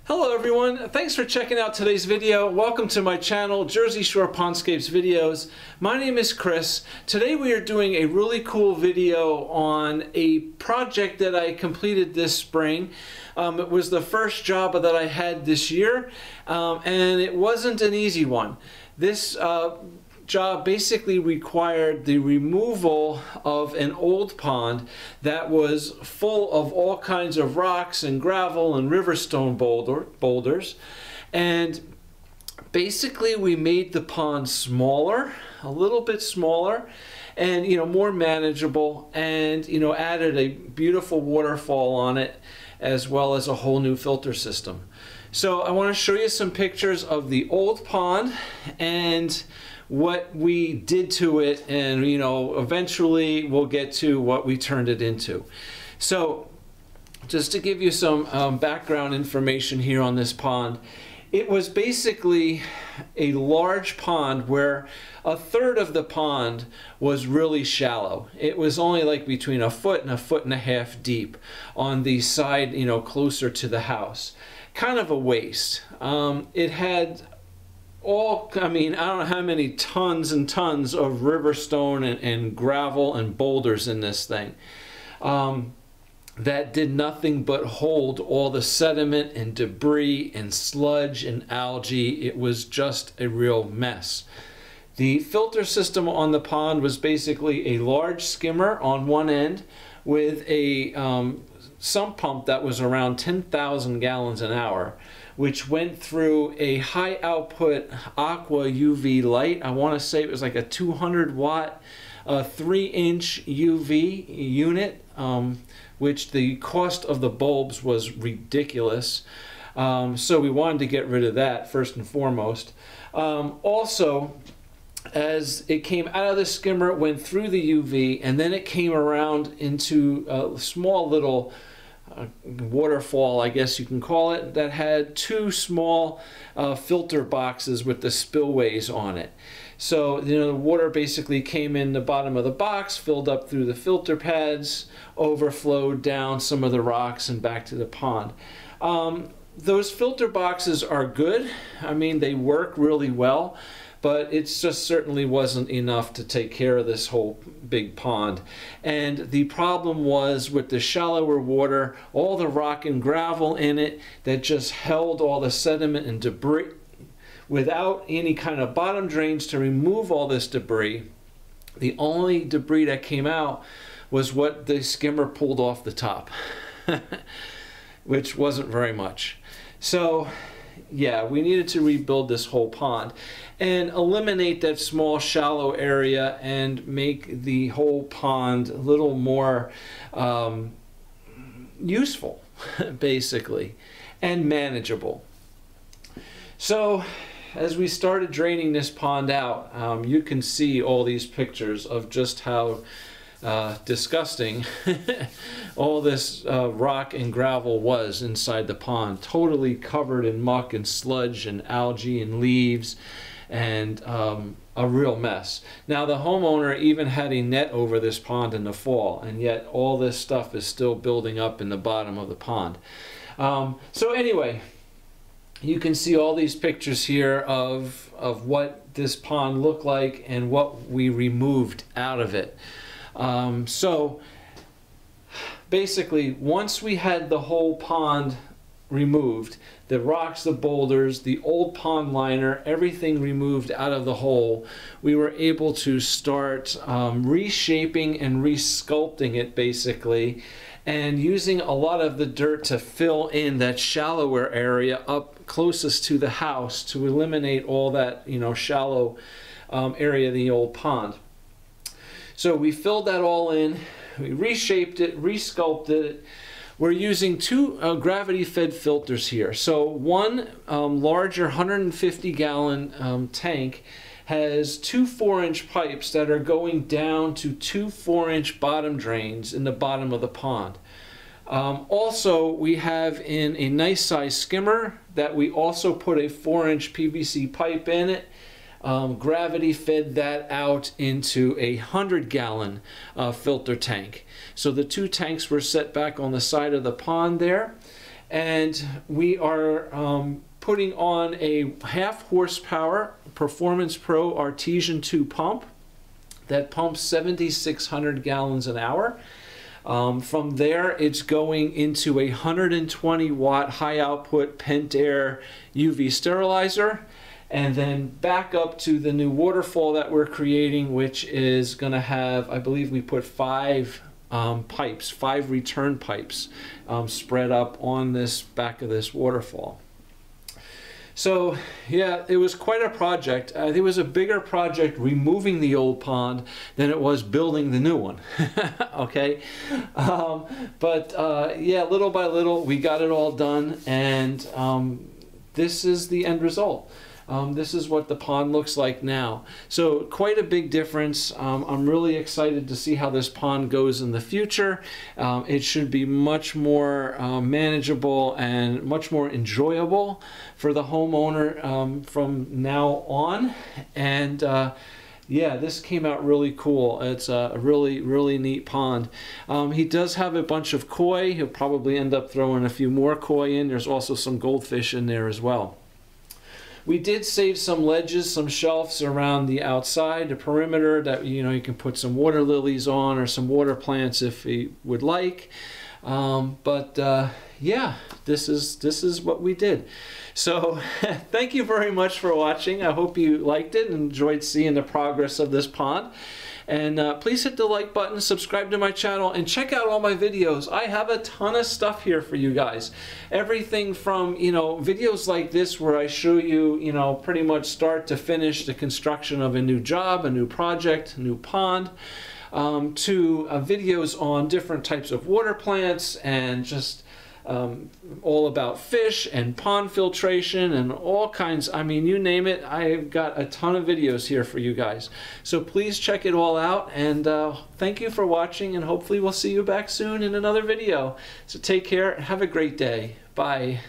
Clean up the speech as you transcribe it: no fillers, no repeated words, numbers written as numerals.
Hello everyone, thanks for checking out today's video. Welcome to my channel, Jersey Shore Pondscapes Videos. My name is Chris. Today we are doing a really cool video on a project that I completed this spring. It was the first job that I had this year, and it wasn't an easy one. This job basically required the removal of an old pond that was full of all kinds of rocks and gravel and riverstone boulders, and basically we made the pond smaller, a little bit smaller, and more manageable, and added a beautiful waterfall on it, as well as a whole new filter system. So I want to show you some pictures of the old pond and what we did to it, and eventually we'll get to what we turned it into. So just to give you some background information here on this pond, it was basically a large pond where a third of the pond was really shallow. It was only like between a foot and a half deep on the side, closer to the house. Kind of a waste. It had I don't know how many tons and tons of riverstone and gravel and boulders in this thing that did nothing but hold all the sediment and debris and sludge and algae. It was just a real mess. The filter system on the pond was basically a large skimmer on one end with a sump pump that was around 10,000 gallons an hour, which went through a high output aqua UV light. I want to say it was like a 200 watt 3-inch UV unit, which the cost of the bulbs was ridiculous. So we wanted to get rid of that first and foremost. Also, as it came out of the skimmer, it went through the UV, and then it came around into a small little waterfall, I guess you can call it, that had two small filter boxes with the spillways on it. So the water basically came in the bottom of the box, filled up through the filter pads, overflowed down some of the rocks and back to the pond. Those filter boxes are good. I mean, they work really well, but it just certainly wasn't enough to take care of this whole big pond. And the problem was with the shallower water, all the rock and gravel in it that just held all the sediment and debris without any kind of bottom drains to remove all this debris. The only debris that came out was what the skimmer pulled off the top, which wasn't very much. So yeah, we needed to rebuild this whole pond and eliminate that small shallow area and make the whole pond a little more useful, basically, and manageable. So as we started draining this pond out, you can see all these pictures of just how disgusting all this rock and gravel was inside the pond, totally covered in muck and sludge and algae and leaves, and a real mess. Now the homeowner even had a net over this pond in the fall, and yet all this stuff is still building up in the bottom of the pond. So anyway, you can see all these pictures here of what this pond looked like and what we removed out of it. So basically, once we had the whole pond removed, the rocks, the boulders, the old pond liner, everything removed out of the hole, we were able to start reshaping and resculpting it, basically, and using a lot of the dirt to fill in that shallower area up closest to the house to eliminate all that shallow area of the old pond. So we filled that all in, we reshaped it, resculpted it. We're using two gravity-fed filters here. So one larger 150-gallon tank has two 4-inch pipes that are going down to two 4-inch bottom drains in the bottom of the pond. Also, we have in a nice size skimmer that we also put a 4-inch PVC pipe in it. Gravity fed that out into a 100-gallon filter tank. So the two tanks were set back on the side of the pond there, and we are putting on a 1/2 horsepower Performance Pro Artesian 2 pump that pumps 7,600 gallons an hour. From there, it's going into a 120 watt high output pent air UV sterilizer, and then back up to the new waterfall that we're creating, which is going to have, I believe we put 5 pipes, 5 return pipes spread up on this back of this waterfall. So yeah, it was quite a project. It was a bigger project removing the old pond than it was building the new one. Okay, yeah, little by little we got it all done, and this is the end result. This is what the pond looks like now. So quite a big difference. I'm really excited to see how this pond goes in the future. It should be much more manageable and much more enjoyable for the homeowner from now on. And yeah, this came out really cool. It's a really neat pond. He does have a bunch of koi. He'll probably end up throwing a few more koi in. There's also some goldfish in there as well. We did save some ledges, some shelves around the outside, the perimeter, that you can put some water lilies on or some water plants if you would like. Yeah, this is what we did. So thank you very much for watching. I hope you liked it and enjoyed seeing the progress of this pond. And please hit the like button, subscribe to my channel, and check out all my videos. I have a ton of stuff here for you guys. Everything from, videos like this where I show you, pretty much start to finish the construction of a new job, a new project, a new pond, to videos on different types of water plants and just all about fish and pond filtration and all kinds. I mean, you name it, I've got a ton of videos here for you guys. So please check it all out, and thank you for watching, and hopefully we'll see you back soon in another video. So take care and have a great day. Bye.